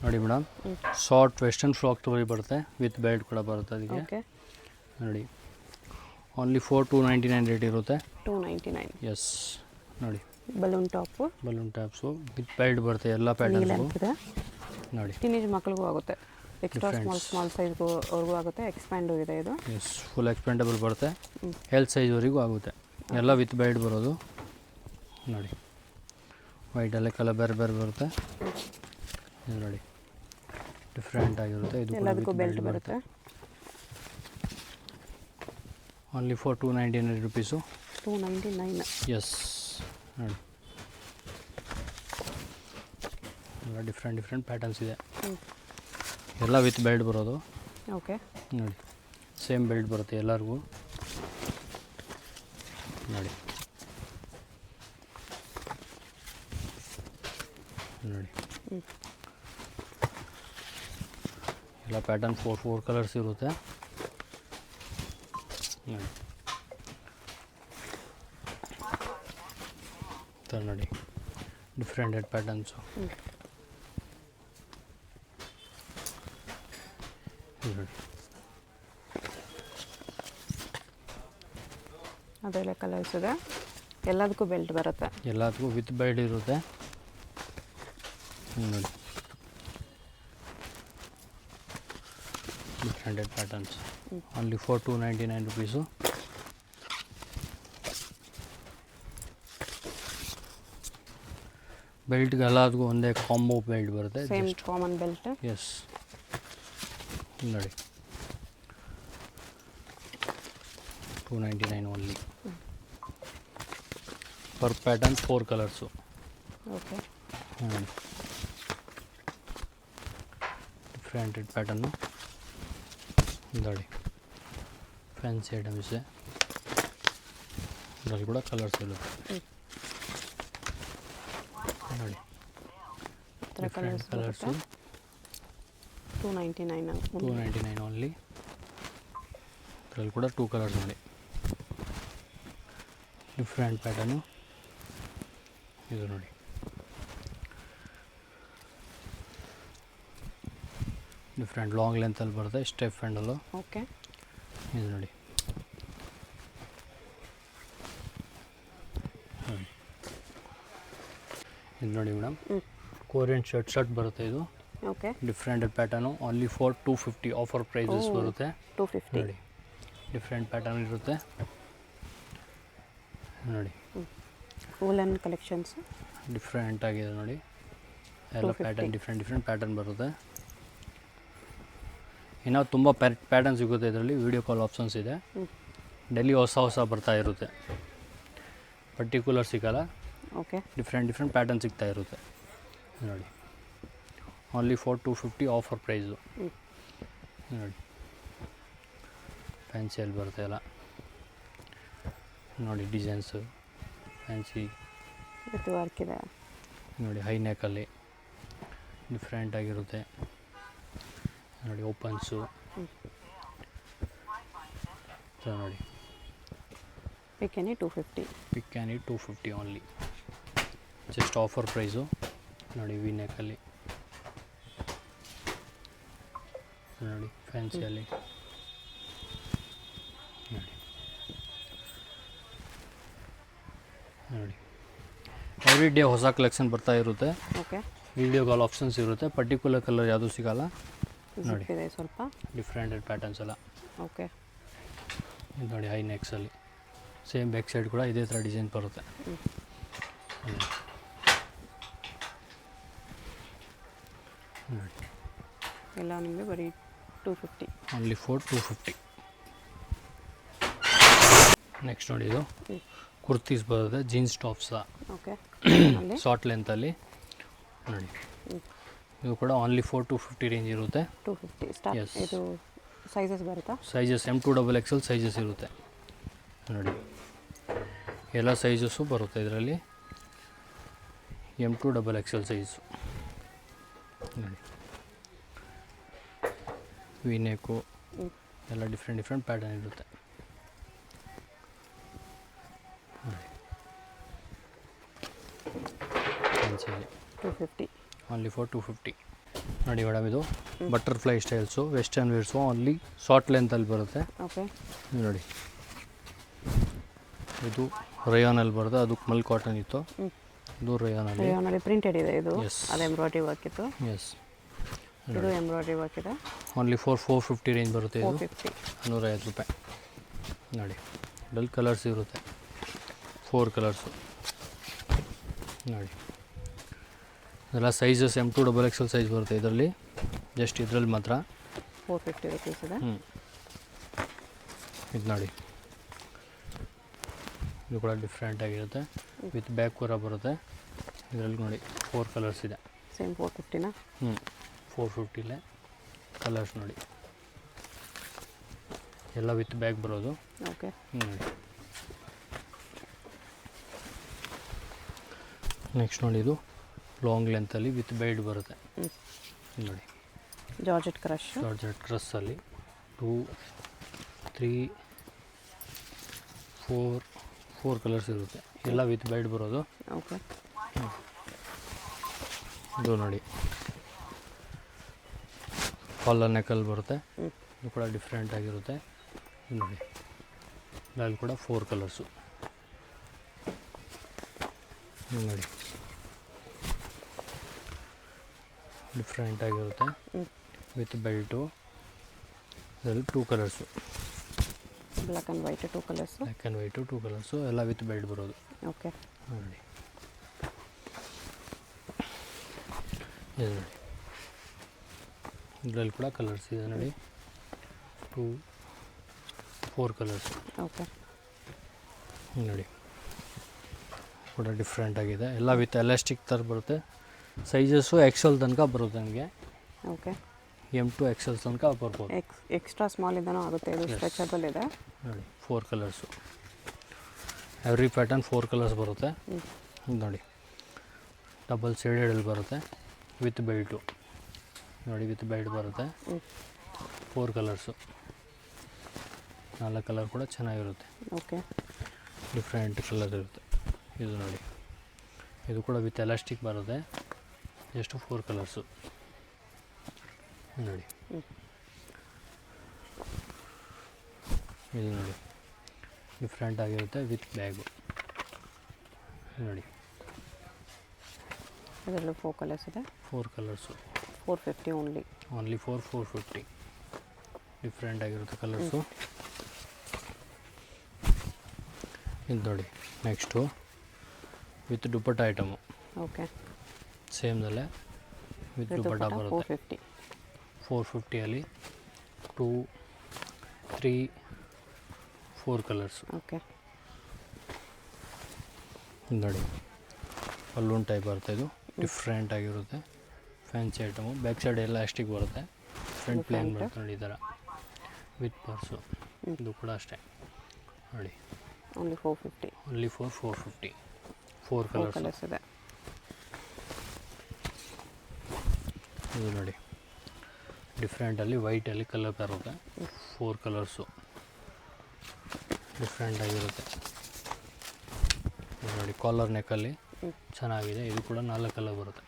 ನೋಡಿ madam, short western frock ತೋರಿ ಬರುತ್ತೆ, ವಿತ್ ಬೆಲ್ಟ್ ಕೂಡ ಬರುತ್ತೆ ಅದಕ್ಕೆ. ಓಕೆ, ನೋಡಿ ಓನ್ಲಿ 4299 ರೇಟ್ ಇರುತ್ತೆ. 299. ಎಸ್, ನೋಡಿ balloon top, balloon tops with belt ಬರುತ್ತೆ ಎಲ್ಲ ಪ್ಯಾಟರ್ನ್ಸ್ಗೂ. ನೋಡಿ ಟೀನೇಜ್ ಮಕ್ಕಳಿಗೂ ಆಗುತ್ತೆ, ಎಕ್ಸ್ಟ್ರಾ ಸ್ಮಾಲ್ ಸೈಜ್ಗೂ ಅವ್ರಿಗೂ ಆಗುತ್ತೆ, ಎಕ್ಸ್ಪ್ಯಾಂಡು ಇದೆ ಇದು. ಎಸ್, ಫುಲ್ ಎಕ್ಸ್ಪೆಂಡಬಲ್ ಬರುತ್ತೆ, ಹೆಲ್ತ್ ಸೈಜ್ವರೆಗೂ ಆಗುತ್ತೆ, ಎಲ್ಲ ವಿತ್ ಬೆಲ್ಟ್ ಬರೋದು. ನೋಡಿ ವೈಟಲ್ಲೇ ಕಲರ್ ಬೇರೆ ಬೇರೆ ಬರುತ್ತೆ. ಇದು ನೋಡಿ ಡಿಫ್ರೆಂಟ್ ಆಗಿರುತ್ತೆ, ಇದು ಎಲ್ಲದಕ್ಕೂ ಬೆಲ್ಟ್ ಬರುತ್ತೆ. Only for 299 rupees. 299. ಎಸ್, ನೋಡಿ ಎಲ್ಲ ಡಿಫ್ರೆಂಟ್ ಪ್ಯಾಟರ್ನ್ಸ್ ಇದೆ, ಎಲ್ಲ ವಿತ್ ಬೆಲ್ಟ್ ಬರೋದು. ಓಕೆ, ನೋಡಿ ಸೇಮ್ ಬೆಲ್ಟ್ ಬರುತ್ತೆ ಎಲ್ಲರಿಗೂ. ನೋಡಿ ನೋಡಿ ಎಲ್ಲ ಪ್ಯಾಟರ್ನ್ 4 ಕಲರ್ಸ್ ಇರುತ್ತೆ. ನೋಡಿ ನೋಡಿ ಡಿಫ್ರೆಂಟೆಡ್ ಪ್ಯಾಟರ್ನ್ಸು. ನೋಡಿ ಅದೆಲ್ಲ ಕಲರ್ಸ್ ಇದೆ, ಎಲ್ಲದಕ್ಕೂ ಬೆಲ್ಟ್ ಬರುತ್ತೆ, ಎಲ್ಲದಕ್ಕೂ ವಿತ್ ಬೆಲ್ಟ್ ಇರುತ್ತೆ. ನೋಡಿ differented patterns, only for 299 rupees. ಬೆಲ್ಟ್ಗೆ ಎಲ್ಲದಕ್ಕೂ ಒಂದೇ ಕಾಂಬೋ ಬೆಲ್ಟ್ ಬರುತ್ತೆ, ಸೇಮ್ ಕಾಮನ್ ಬೆಲ್ಟ್. ಎಸ್, ನೋಡಿ 299 only. Per pattern 4 colours. Okay, differented pattern. ನೋಡಿ ಫ್ಯಾನ್ಸಿ ಐಟಮ್ಸ್ ಇದೆ, ಇದರಲ್ಲಿ ಕೂಡ ಕಲರ್ಸ್ ಇರುತ್ತೆ. ನೋಡಿ ಡಿಫ್ರೆಂಟ್ ಕಲರ್ಸು. 299 ಓನ್ಲಿ. ಇದರಲ್ಲಿ ಕೂಡ 2 ಕಲರ್ಸ್ ನೋಡಿ, ಡಿಫ್ರೆಂಟ್ ಪ್ಯಾಟರ್ನು. ಇದು ನೋಡಿ ಡಿಫ್ರೆಂಟ್ ಲಾಂಗ್ ಲೆಂತಲ್ಲಿ ಬರುತ್ತೆ, ಸ್ಟೆಪ್ ಹ್ಯಾಂಡಲ್ಲು. ಓಕೆ, ಇದು ನೋಡಿ ಇದು ನೋಡಿ ಮೇಡಮ್, ಕೊರಿಯನ್ ಶರ್ಟ್ ಬರುತ್ತೆ ಇದು. Okay, differented pattern, only for 250 offer prices ಬರುತ್ತೆ. 250. ನೋಡಿ ಡಿಫ್ರೆಂಟ್ ಪ್ಯಾಟರ್ನ್ ಇರುತ್ತೆ. ನೋಡಿ ವೂಲನ್ ಕಲೆಕ್ಷನ್ಸ್ ಡಿಫ್ರೆಂಟ್ ಆಗಿದೆ ನೋಡಿ, ಎಲ್ಲ ಪ್ಯಾಟರ್ನ್ ಡಿಫ್ರೆಂಟ್ ಪ್ಯಾಟರ್ನ್ ಬರುತ್ತೆ. ಇನ್ನು ತುಂಬ ಪ್ಯಾಟರ್ನ್ ಸಿಗುತ್ತೆ ಇದರಲ್ಲಿ, ವೀಡಿಯೋ ಕಾಲ್ ಆಪ್ಷನ್ಸ್ ಇದೆ. ಡೈಲಿ ಹೊಸ ಬರ್ತಾ ಇರುತ್ತೆ, ಪರ್ಟಿಕ್ಯುಲರ್ ಸಿಗಲ್ಲ. ಓಕೆ, ಡಿಫ್ರೆಂಟ್ ಪ್ಯಾಟರ್ನ್ ಸಿಗ್ತಾ ಇರುತ್ತೆ. ನೋಡಿ ಓನ್ಲಿ ಫಾರ್ 250 ಆಫರ್ ಪ್ರೈಸು. ನೋಡಿ ಫ್ಯಾನ್ಸಿಯಲ್ಲಿ ಬರುತ್ತೆ ಎಲ್ಲ. ನೋಡಿ ಡಿಸೈನ್ಸು ಫ್ಯಾನ್ಸಿ ಇದು ವರ್ಕ್ ಇದೆ. ನೋಡಿ ಹೈ ನೆಕ್ಕಲ್ಲಿ ಡಿಫ್ರೆಂಟ್ ಆಗಿರುತ್ತೆ. ನೋಡಿ ಓಪನ್ಸು. ನೋಡಿ ಪಿಕ್ any 250. Pick and 250 only, just offer price. ನೋಡಿ ವಿ ನೆಕ್ಕಲ್ಲಿ ನೋಡಿ ಫ್ಯಾನ್ಸಿಯಲ್ಲಿ. ನೋಡಿ ನೋಡಿ ಎವ್ರಿ ಡೇ ಹೊಸ ಕಲೆಕ್ಷನ್ ಬರ್ತಾ ಇರುತ್ತೆ. ಓಕೆ, ವೀಡಿಯೋ ಕಾಲ್ ಆಪ್ಷನ್ಸ್ ಇರುತ್ತೆ, ಪರ್ಟಿಕ್ಯುಲರ್ ಕಲರ್ ಯಾವುದೂ ಸಿಗಲ್ಲ. ನೋಡಿ ಇದೆ ಸ್ವಲ್ಪ ಡಿಫ್ರೆಂಟೆಡ್ ಪ್ಯಾಟರ್ನ್ಸ್ ಎಲ್ಲ. ಓಕೆ, ಇದು ನೋಡಿ ಹೈ ನೆಕ್ಸಲ್ಲಿ ಸೇಮ್ ಬ್ಯಾಕ್ ಸೈಡ್ ಕೂಡ ಇದೇ ಥರ ಡಿಸೈನ್ ಬರುತ್ತೆ. ನೋಡಿ ಎಲ್ಲ ನಿಮಗೆ ಬರೀ 250. Only for 250. ನೆಕ್ಸ್ಟ್ ನೋಡಿ ಇದು ಕುರ್ತೀಸ್ ಬರುತ್ತೆ, ಜೀನ್ಸ್ ಟಾಪ್ಸ. ಓಕೆ, ಶಾರ್ಟ್ ಲೆಂತಲ್ಲಿ ನೋಡಿ. ಇದು ಕೂಡ ಓನ್ಲಿ ಫಾರ್ 250 ರೇಂಜ್ ಇರುತ್ತೆ. 250 ಸ್ಟಾರ್ಟ್. ಇದು ಸೈಜಸ್ ಬರುತ್ತಾ? ಸೈಜಸ್ M2XL ಸೈಜಸ್ ಇರುತ್ತೆ. ನೋಡಿ ಎಲ್ಲ ಸೈಜಸ್ಸು ಬರುತ್ತೆ ಇದರಲ್ಲಿ. M2XL size. ನೋಡಿ ವಿನೆಕ್ಕು ಎಲ್ಲ ಡಿಫ್ರೆಂಟ್ ಪ್ಯಾಟರ್ನ್ ಇರುತ್ತೆ. ನೋಡಿ 250 ಓನ್ಲಿ ಫಾರ್ 250. ನೋಡಿ ಮೇಡಮ್, ಇದು butterfly styles, western wears, only short ಲೆಂತಲ್ಲಿ ಬರುತ್ತೆ. ಓಕೆ. ಇದು ನೋಡಿ, ಇದು ರಯಾನಲ್ಲಿ ಬರುತ್ತೆ, ಅದು ಮಲ್ ಕಾಟನ್ ಇತ್ತು, ಇದು ರಯಾನಲ್ಲಿ. ನೋಡಿ ಪ್ರಿಂಟೆಡ್ ಇದೆ ಇದು. Yes. ಅದು ಎಂಬ್ರಾಯ್ಡ್ರಿ ವರ್ಕ್ ಇತ್ತು. ಎಸ್, ಇದು ಎಂಬ್ರಾಯ್ಡ್ರಿ ವರ್ಕ್ ಇದೆ. ಓನ್ಲಿ 450 ರೇಂಜ್ ಬರುತ್ತೆ ಇದು. 450. 150 ರೂಪಾಯಿ. ನೋಡಿ, ಡಲ್ ಕಲರ್ಸ್ ಇರುತ್ತೆ, 4 ಕಲರ್ಸು. ನೋಡಿ, ಇದೆಲ್ಲ ಸೈಜಸ್ M2 XXL ಸೈಜ್ ಬರುತ್ತೆ ಇದರಲ್ಲಿ, ಜಸ್ಟ್ ಇದರಲ್ಲಿ ಮಾತ್ರ 450 ರುಪೀಸ್ ಇದೆ. ಇದು ನೋಡಿ, ಇದು ಕೂಡ ಡಿಫ್ರೆಂಟ್ ಆಗಿರುತ್ತೆ, ವಿತ್ ಬ್ಯಾಕ್ ಕೂಡ ಬರುತ್ತೆ. ಇದರಲ್ಲಿ ನೋಡಿ 4 ಕಲರ್ಸ್ ಇದೆ. ಸೇಮ್ 450ನಾ? 450ಲೇ ಕಲರ್ಸ್ ನೋಡಿ, ಎಲ್ಲ ವಿತ್ ಬ್ಯಾಗ್ ಬರೋದು. ಓಕೆ. ನೋಡಿ, ನೆಕ್ಸ್ಟ್ ನೋಡಿ, ಇದು ಲಾಂಗ್ ಲೆಂತಲ್ಲಿ ವಿತ್ ಬೈಡ್ ಬರುತ್ತೆ. ನೋಡಿ, ಜಾರ್ಜೆಟ್ ಕ್ರಶ್. ಜಾರ್ಜೆಟ್ ಕ್ರಸ್ಸಲ್ಲಿ 2, 3, 4 ಕಲರ್ಸ್ ಇರುತ್ತೆ, ಎಲ್ಲ ವಿತ್ ಬೈಡ್ ಬರೋದು. ಓಕೆ. ಇದು ನೋಡಿ, ಕಾಲರ್ ನೆಕ್ಕಲ್ಲಿ ಬರುತ್ತೆ, ಇದು ಕೂಡ ಡಿಫ್ರೆಂಟ್ ಆಗಿರುತ್ತೆ. ಇದು ನೋಡಿ, ಅಲ್ಲಿ ಕೂಡ 4 ಕಲರ್ಸು. ನೋಡಿ, ಡಿಫ್ರೆಂಟ್ ಆಗಿರುತ್ತೆ, ವಿತ್ ಬೆಲ್ಟು. ಇದರಲ್ಲಿ 2 colours, black and white 2 colours. Black and white 2 colours, ಎಲ್ಲ ವಿತ್ ಬೆಲ್ಟ್ ಬರೋದು. ಓಕೆ. ನೋಡಿ, ಇದು ನೋಡಿ, ಇದರಲ್ಲಿ ಕೂಡ ಕಲರ್ಸ್ ಇದೆ ನೋಡಿ, 2, 4 ಕಲರ್ಸು. ಓಕೆ. ನೋಡಿ, ಕೂಡ ಡಿಫ್ರೆಂಟ್ ಆಗಿದೆ, ಎಲ್ಲ ವಿತ್ ಎಲಾಸ್ಟಿಕ್ ಥರ ಬರುತ್ತೆ. ಸೈಜಸ್ಸು XL ತನಕ ಬರುತ್ತೆ ನನಗೆ. ಓಕೆ. M2 XL ತನಕ ಬರ್ಬೋದು. ಎಕ್ಸ್ಟ್ರಾ ಸ್ಮಾಲ್ ಇಂದನೂ ಆಗುತ್ತೆ, ಇದು ಸ್ಟ್ರೆಚಬಲ್ ಇದೆ. ನೋಡಿ, 4 ಕಲರ್ಸು, ಎವ್ರಿ ಪ್ಯಾಟರ್ನ್ 4 ಕಲರ್ಸ್ ಬರುತ್ತೆ. ನೋಡಿ, ಡಬಲ್ ಶೇಡೆಡಲ್ಲಿ ಬರುತ್ತೆ, ವಿತ್ ಬೆಲ್ಟು. ನೋಡಿ, ವಿತ್ ಬೆಲ್ಟ್ ಬರುತ್ತೆ, 4 ಕಲರ್ಸು, 4 ಕಲರ್ ಕೂಡ ಚೆನ್ನಾಗಿರುತ್ತೆ. ಓಕೆ. ಡಿಫ್ರೆಂಟ್ ಕಲರ್ ಇರುತ್ತೆ. ಇದು ನೋಡಿ, ಇದು ಕೂಡ ವಿತ್ ಎಲಾಸ್ಟಿಕ್ ಬರುತ್ತೆ, ಎಷ್ಟು 4 ಕಲರ್ಸು. ನೋಡಿ, ಇದು ನೋಡಿ, ಡಿಫ್ರೆಂಟ್ ಆಗಿರುತ್ತೆ, ವಿತ್ ಬ್ಯಾಗು. ನೋಡಿ, ಇದರಲ್ಲೂ 4 ಕಲರ್ಸ್ ಇದೆ. 4 ಕಲರ್ಸು, 450 ಓನ್ಲಿ. ಓನ್ಲಿ 450. ಡಿಫ್ರೆಂಟ್ ಆಗಿರುತ್ತೆ ಕಲರ್ಸು. ಇದು ನೋಡಿ, next with dupatta item. Okay. ಸೇಮ್ದಲ್ಲೇ ವಿತ್ ದುಪ್ಪಟ್ಟ ಬರುತ್ತೆ. 450ಅಲ್ಲಿ 2, 3, 4 ಕಲರ್ಸು. ಓಕೆ. ನೋಡಿ, ಬಲ್ಲೂನ್ ಟೈಪ್ ಬರುತ್ತೆ, ಇದು ಡಿಫ್ರೆಂಟ್ ಆಗಿರುತ್ತೆ, ಫ್ಯಾನ್ಸಿ ಐಟಮು. ಬ್ಯಾಕ್ ಸೈಡ್ ಎಲ್ಲ ಅಷ್ಟಿಗೆ ಬರುತ್ತೆ, ಫ್ರಂಟ್ ಪ್ಲೇನ್ ಬರುತ್ತೆ ನೋಡಿ, ಈ ಥರ ವಿತ್ ಪರ್ಸು. ಇದು ಕೂಡ ಅಷ್ಟೇ ನೋಡಿ, ಓನ್ಲಿ 450. ಓನ್ಲಿ 450. 4 ಕಲರ್ಸ್ ಇದೆ. ಇದು ನೋಡಿ, ಡಿಫ್ರೆಂಟಲ್ಲಿ ವೈಟಲ್ಲಿ ಕಲರ್ ಬರುತ್ತೆ, 4 ಕಲರ್ಸು, ಡಿಫ್ರೆಂಟ್ ಆಗಿರುತ್ತೆ. ನೋಡಿ, ಕಾಲರ್ ನೆಕ್ಕಲ್ಲಿ ಚೆನ್ನಾಗಿದೆ, ಇದು ಕೂಡ 4 ಕಲರ್ ಬರುತ್ತೆ.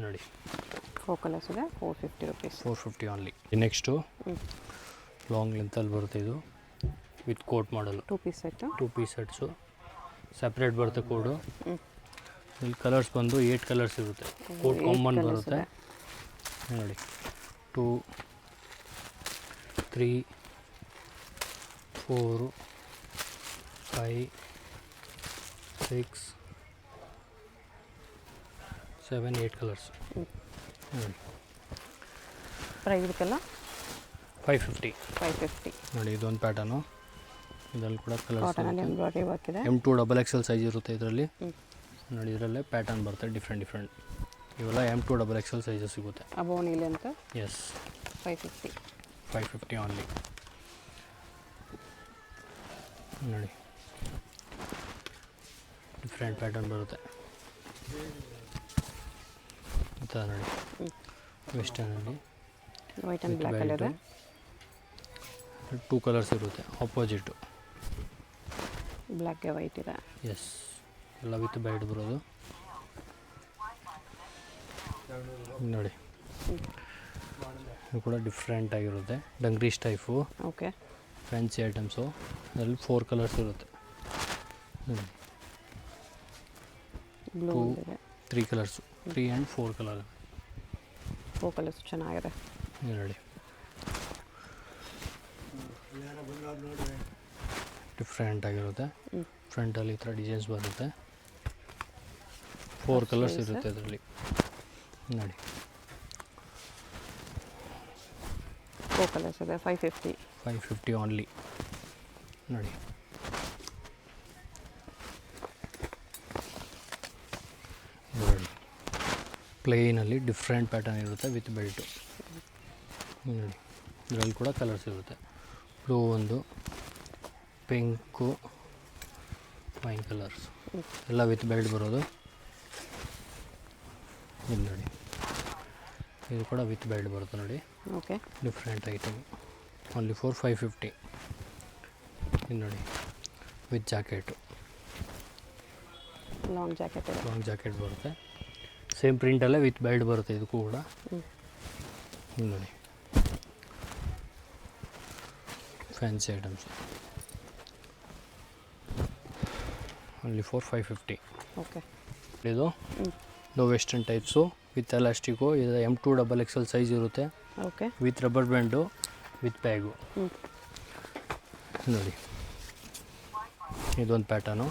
ನೋಡಿ, 4 ಕಲರ್ಸ್ ಇದೆ, 450 ರುಪೀಸ್. 450 ಓನ್ಲಿ. ನೆಕ್ಸ್ಟು ಲಾಂಗ್ ಲೆಂತಲ್ಲಿ ಬರುತ್ತೆ, ಇದು ವಿತ್ ಕೋಟ್ ಮಾಡಲು. 2 piece set. 2 piece sets, separate ಬರುತ್ತೆ ಕೋಡು. ಇಲ್ಲಿ ಕಲರ್ಸ್ ಬಂದು 8 ಕಲರ್ಸ್ ಇರುತ್ತೆ, ಕೋಟ್ ಕಾಮನ್ ಬರುತ್ತೆ. ನೋಡಿ, 2, 3, 4, 5, 6, 7, 8 ಕಲರ್ಸ್. ನೋಡಿ, ಪ್ರೈಸ್ ಇದಕ್ಕೆಲ್ಲ 550. ನೋಡಿ, ಇದೊಂದು ಪ್ಯಾಟರ್ನು, ಇದರಲ್ಲಿ ಕೂಡ ಕಲರ್ಸ್ ಕಾಟನಲ್ಲಿ ಎಂಬ್ರಾಯ್ಡ್ರಿ ವರ್ಕ್ ಇದೆ. M2 XXL ಸೈಜ್ ಇರುತ್ತೆ ಇದರಲ್ಲಿ. ನೋಡಿ, ಇದರಲ್ಲೇ ಪ್ಯಾಟರ್ನ್ ಬರುತ್ತೆ ಡಿಫ್ರೆಂಟ್. ಇವೆಲ್ಲ M2 XXL ಸೈಜಸ್ ಸಿಗುತ್ತೆ. ಅಬೋವ್ ನೀಲಿ ಅಂತ. Yes, 550 only. ನೋಡಿ, ಡಿಫ್ರೆಂಟ್ ಪ್ಯಾಟರ್ನ್ ಬರುತ್ತೆ ಅಂತ. ನೋಡಿ, ವೆಸ್ಟರ್ನಲ್ಲಿ white and black colour. 2 colours ಇರುತ್ತೆ, ಆಪೋಸಿಟು. ಬ್ಲ್ಯಾಕ್ಗೆ ವೈಟ್ ಇದೆ. ಎಸ್, ಎಲ್ಲ ವಿತ್ ಬೈಡ್ ಬರೋದು. ನೋಡಿ ಇದು ಕೂಡ ಡಿಫ್ರೆಂಟ್ ಆಗಿರುತ್ತೆ. Dungarees type okay. Fancy items. ಅದರಲ್ಲಿ 4 ಕಲರ್ಸ್ ಇರುತ್ತೆ. Blue 3 colours, 3 and 4 colour. 4 colours ಚೆನ್ನಾಗಿದೆ ನೋಡಿ. ಡಿಫ್ರೆಂಟ್ ಆಗಿರುತ್ತೆ. ಫ್ರಂಟಲ್ಲಿ ಈ ಥರ ಡಿಸೈನ್ಸ್ ಬರುತ್ತೆ. 4 ಕಲರ್ಸ್ ಇರುತ್ತೆ ಅದರಲ್ಲಿ ನೋಡಿ. 4 ಕಲರ್ಸ್ ಇದೆ. 550 ಓನ್ಲಿ ನೋಡಿ. ನೋಡಿ ಪ್ಲೇನಲ್ಲಿ ಡಿಫ್ರೆಂಟ್ ಪ್ಯಾಟರ್ನ್ ಇರುತ್ತೆ ವಿತ್ ಬೆಲ್ಟು ನೋಡಿ. ಇದರಲ್ಲಿ ಕೂಡ ಕಲರ್ಸ್ ಇರುತ್ತೆ. ಬ್ಲೂ ಒಂದು, ಪಿಂಕು, ವೈನ್ ಕಲರ್ಸ್ ಎಲ್ಲ ವಿತ್ ಬೆಲ್ಟ್ ಬರೋದು. ಇದು ನೋಡಿ, ಇದು ಕೂಡ ವಿತ್ ಬೆಲ್ಟ್ ಬರುತ್ತೆ ನೋಡಿ. Okay. Different item only for 550. ಇದು ನೋಡಿ ವಿತ್ ಜಾಕೆಟು, ಲಾಂಗ್ ಜಾಕೆಟ್ ಬರುತ್ತೆ. ಸೇಮ್ ಪ್ರಿಂಟಲ್ಲೇ ವಿತ್ ಬೆಲ್ಟ್ ಬರುತ್ತೆ ಇದಕ್ಕೂ ಕೂಡ. ಇದು ನೋಡಿ fancy items only for 550. Okay. ಇದು ನೋ ವೆಸ್ಟರ್ನ್ ಟೈಪ್ಸು ವಿತ್ ಎಲಾಸ್ಟಿಕು. ಇದು M2 XXL ಸೈಜ್ ಇರುತ್ತೆ. Okay. With rubber band with bag ನೋಡಿ. ಇದೊಂದು ಪ್ಯಾಟರ್ನು.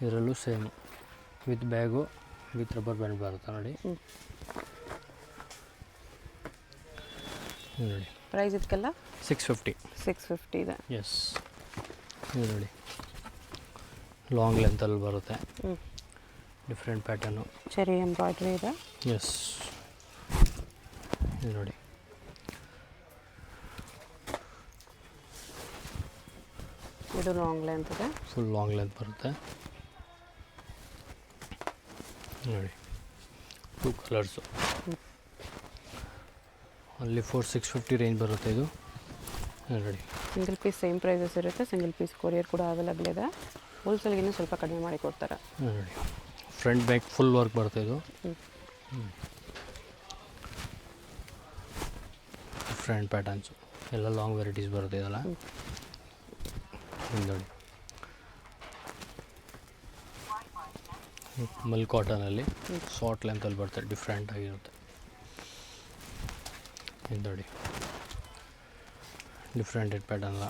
ಇದರಲ್ಲೂ same with bag with rubber band ಬರುತ್ತೆ ನೋಡಿ. ನೋಡಿ ಪ್ರೈಸ್ ಇದಕ್ಕೆಲ್ಲ 650 ಇದೆ. ಎಸ್. ಇದು ನೋಡಿ ಲಾಂಗ್ ಲೆಂತಲ್ಲಿ ಬರುತ್ತೆ. ಡಿಫ್ರೆಂಟ್ ಪ್ಯಾಟರ್ನು, ಚೆರಿ ಎಂಬ್ರಾಯ್ಡ್ರಿ ಇದೆ. ಎಸ್. ಇದು ನೋಡಿ ಇದು ಲಾಂಗ್ ಲೆಂತ್ ಇದೆ. ಫುಲ್ ಲಾಂಗ್ ಲೆಂತ್ ಬರುತ್ತೆ ನೋಡಿ. 2 ಕಲರ್ಸು ಅಲ್ಲಿ 650 ರೇಂಜ್ ಬರುತ್ತೆ ಇದು ನೋಡಿ. ಸಿಂಗಲ್ ಪೀಸ್ ಸೇಮ್ ಪ್ರೈಸಸ್ ಇರುತ್ತೆ. ಸಿಂಗಲ್ ಪೀಸ್ ಕೊರಿಯರ್ ಕೂಡ ಅವೈಲೇಬಲ್ ಇದೆ. ಹೋಲ್ಸೇಲ್ಗೆ ಇನ್ನೂ ಸ್ವಲ್ಪ ಕಡಿಮೆ ಮಾಡಿ ಕೊಡ್ತಾರೆ ನೋಡಿ. ಫ್ರಂಟ್ ಬ್ಯಾಕ್ ಫುಲ್ ವರ್ಕ್ ಬರುತ್ತೆ ಇದು. ಡಿಫ್ರೆಂಟ್ ಪ್ಯಾಟರ್ನ್ಸು ಎಲ್ಲ ಲಾಂಗ್ ವೆರೈಟೀಸ್ ಬರುತ್ತೆ ಇದೆಲ್ಲ ನೋಡಿ. ಮಲ್ ಕಾಟನಲ್ಲಿ ಶಾರ್ಟ್ ಲೆಂತಲ್ಲಿ ಬರುತ್ತೆ. ಡಿಫ್ರೆಂಟ್ ಆಗಿರುತ್ತೆ ಇದು ನೋಡಿ. ಡಿಫ್ರೆಂಟೆಡ್ ಪ್ಯಾಟರ್ನ್ ಎಲ್ಲ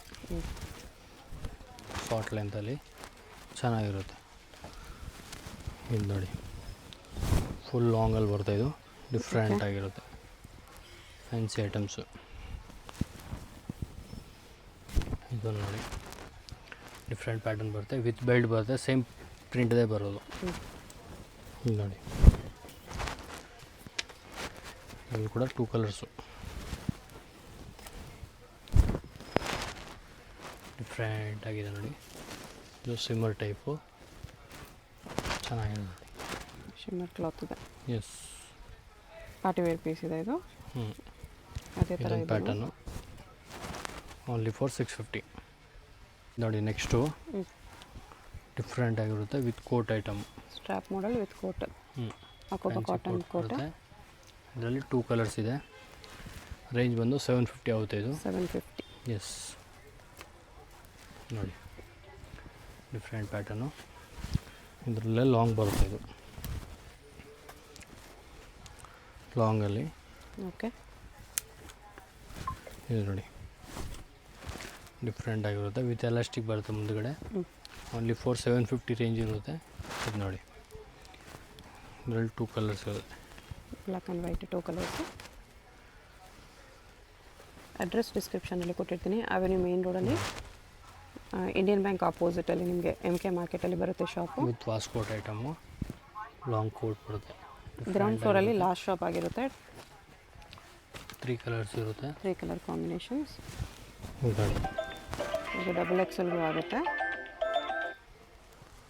ಶಾರ್ಟ್ ಲೆಂತಲ್ಲಿ ಚೆನ್ನಾಗಿರುತ್ತೆ. ಇದು ನೋಡಿ ಫುಲ್ ಲಾಂಗಲ್ಲಿ ಬರುತ್ತೆ. ಇದು ಡಿಫ್ರೆಂಟ್ ಆಗಿರುತ್ತೆ. ಫ್ಯಾನ್ಸಿ ಐಟಮ್ಸು ಇದು ನೋಡಿ. ಡಿಫ್ರೆಂಟ್ ಪ್ಯಾಟರ್ನ್ ಬರುತ್ತೆ ವಿತ್ ಬೆಲ್ಟ್ ಬರುತ್ತೆ. ಸೇಮ್ ಪ್ರಿಂಟ್ದೇ ಬರೋದು ಇದು ನೋಡಿ. ಇಲ್ಲಿ ಕೂಡ 2 ಕಲರ್ಸು ಡಿಫ್ರೆಂಟ್ ಆಗಿದೆ ನೋಡಿ. ಇದು ಸಿಮ್ಮರ್ ಟೈಪು ಚೆನ್ನಾಗಿದೆ ನೋಡಿ. ಶಿಮ್ಮರ್ ಕ್ಲಾತ್ ಇದೆ. ಎಸ್. ಪಾರ್ಟಿ ವೇರ್ ಪೀಸ್ ಇದೆ ಇದು. ಅದೇ ಥರ ಇದೊಂದು ಪ್ಯಾಟರ್ನು ಓನ್ಲಿ ಫಾರ್ 650 ನೋಡಿ. ನೆಕ್ಸ್ಟು ಡಿಫ್ರೆಂಟ್ ಆಗಿರುತ್ತೆ with coat item. Strap model with coat. ಅಕೋಬಾ ಕಾಟನ್ ಕೋಟ್. ಇದರಲ್ಲಿ 2 ಕಲರ್ಸ್ ಇದೆ. ರೇಂಜ್ ಬಂದು 750 ಆಗುತ್ತೆ ಇದು. 750. ಎಸ್ ನೋಡಿ. Different pattern. ಇದರಲ್ಲೇ ಲಾಂಗ್ ಬರುತ್ತೆ ಇದು. ಲಾಂಗಲ್ಲಿ ಓಕೆ. ಇದು ನೋಡಿ ಡಿಫ್ರೆಂಟ್ ಆಗಿರುತ್ತೆ ವಿತ್ ಎಲಾಸ್ಟಿಕ್ ಬರುತ್ತೆ ಮುಂದುಗಡೆ. ಓನ್ಲಿ 750 ರೇಂಜ್ ಇರುತ್ತೆ ಇದು ನೋಡಿ. ಇದರಲ್ಲಿ 2 ಕಲರ್ಸ್ ಇರುತ್ತೆ. Black and white 2 colours. Address ಡಿಸ್ಕ್ರಿಪ್ಷನಲ್ಲಿ ಕೊಟ್ಟಿರ್ತೀನಿ. ಅವೆನ್ಯೂ ಮೇನ್ ರೋಡಲ್ಲಿ ಇಂಡಿಯನ್ ಬ್ಯಾಂಕ್ ಆಪೋಸಿಟಲ್ಲಿ ನಿಮಗೆ MK ಮಾರ್ಕೆಟಲ್ಲಿ ಬರುತ್ತೆ shop. With waistcoat item long coat ಬರುತ್ತೆ. ಗ್ರೌಂಡ್ ಫ್ಲೋರಲ್ಲಿ ಲಾಸ್ಟ್ ಶಾಪ್ ಆಗಿರುತ್ತೆ. 3 ಕಲರ್ಸ್ ಇರುತ್ತೆ. 3 ಕಲರ್ ಕಾಂಬಿನೇಷನ್ಸ್. ಇದು ಡಬಲ್ XLಗೂ ಆಗುತ್ತೆ.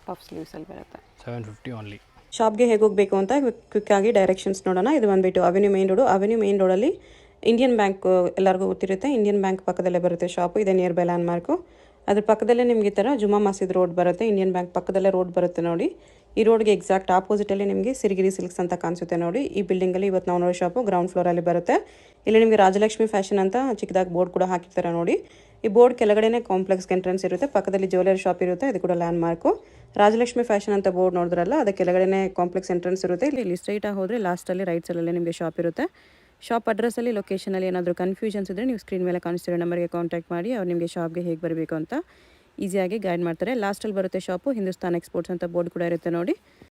ಪಫ್ ಸ್ಲೀವ್ಸಲ್ಲಿ ಬರುತ್ತೆ. 750 ಓನ್ಲಿ. ಶಾಪ್ಗೆ ಹೇಗೆ ಹೋಗಬೇಕು ಅಂತ ಕ್ವಿಕ್ಕಾಗಿ ಡೈರೆಕ್ಷನ್ಸ್ ನೋಡೋಣ. ಇದು ಬಂದುಬಿಟ್ಟು avenue main road. Avenue main ರೋಡಲ್ಲಿ ಇಂಡಿಯನ್ ಬ್ಯಾಂಕ್ ಎಲ್ಲರಿಗೂ ಗೊತ್ತಿರುತ್ತೆ. ಇಂಡಿಯನ್ ಬ್ಯಾಂಕ್ ಪಕ್ಕದಲ್ಲೇ ಬರುತ್ತೆ ಶಾಪು. ಇದೆ ನಿಯರ್ ಬೈ ಲ್ಯಾಂಡ್ ಮಾರ್ಕು. ಅದ್ರ ಪಕ್ಕದಲ್ಲೇ ನಿಮಗೆ ಈ ಥರ ಜುಮ್ಮಾ ಮಸೀದ್ ರೋಡ್ ಬರುತ್ತೆ. ಇಂಡಿಯನ್ ಬ್ಯಾಂಕ್ ಪಕ್ಕದಲ್ಲೇ ರೋಡ್ ಬರುತ್ತೆ ನೋಡಿ. ಈ ರೋಡ್ಗೆ ಎಕ್ಸಾಕ್ಟ್ ಆಪೋಸಿಟಲ್ಲಿ ನಿಮಗೆ ಸಿರಿಗಿರಿ ಸಿಲ್ಕ್ಸ್ ಅಂತ ಕಾಣಿಸುತ್ತೆ ನೋಡಿ. ಈ ಬಿಲ್ಡಿಂಗಲ್ಲಿ ಇವತ್ತು ನಾವು ನೋಡೋ ಶಾಪು ಗ್ರೌಂಡ್ ಫ್ಲೋರಲ್ಲಿ ಬರುತ್ತೆ. ಇಲ್ಲಿ ನಿಮಗೆ ರಾಜಲಕ್ಷ್ಮಿ ಫ್ಯಾಷನ್ ಅಂತ ಚಿಕ್ಕದಾಗಿ ಬೋರ್ಡ್ ಕೂಡ ಹಾಕಿರ್ತಾರೆ ನೋಡಿ. ಈ ಬೋರ್ಡ್ ಕೆಳಗಡೆನೇ ಕಾಂಪ್ಲೆಕ್ಸ್ ಎಂಟ್ರೆನ್ಸ್ ಇರುತ್ತೆ, ಪಕ್ಕದಲ್ಲಿ ಜ್ಯುವೆಲರಿ ಶಾಪ್ ಇರುತ್ತೆ, ಇದು ಕೂಡ ಲ್ಯಾಂಡ್ ಮಾರ್ಕು. ರಾಜಲಕ್ಷ್ಮಿ ಫ್ಯಾಷನ್ ಅಂತ ಬೋರ್ಡ್ ನೋಡಿದ್ರಲ್ಲ, ಅದಕ್ಕೆ ಕೆಳಗಡೆನೇ ಕಾಂಪ್ಲೆಕ್ಸ್ ಎಂಟ್ರೆನ್ಸ್ ಇರುತ್ತೆ. ಇಲ್ಲಿ ಸ್ಟ್ರೈಟಾಗಿ ಹೋದರೆ ಲಾಸ್ಟಲ್ಲಿ ರೈಟ್ ಸೈಡಲ್ಲಿ ನಿಮಗೆ ಶಾಪ್ ಇರುತ್ತೆ. ಶಾಪ್ ಅಡ್ರೆಸ್ಸಲ್ಲಿ ಲೊಕೇಶನಲ್ಲಿ ಏನಾದರೂ ಕನ್ಫ್ಯೂಷನ್ಸ್ ಇದ್ದರೆ ನೀವು ಸ್ಕ್ರೀನ್ ಮೇಲೆ ಕಾಣಿಸ್ತಿರೋ ನಂಬರ್ಗೆ ಕಾಂಟ್ಯಾಕ್ಟ್ ಮಾಡಿ, ಅವ್ರು ನಿಮಗೆ ಶಾಪ್ಗೆ ಹೇಗೆ ಬರಬೇಕು ಅಂತ ಈಸಿಯಾಗಿ ಗೈಡ್ ಮಾಡ್ತಾರೆ. ಲಾಸ್ಟಲ್ಲಿ ಬರುತ್ತೆ ಶಾಪು, ಹಿಂದೂಸ್ತಾನ್ ಎಕ್ಸ್ಪೋರ್ಟ್ಸ್ ಅಂತ ಬೋರ್ಡ್ ಕೂಡ ಇರುತ್ತೆ ನೋಡಿ.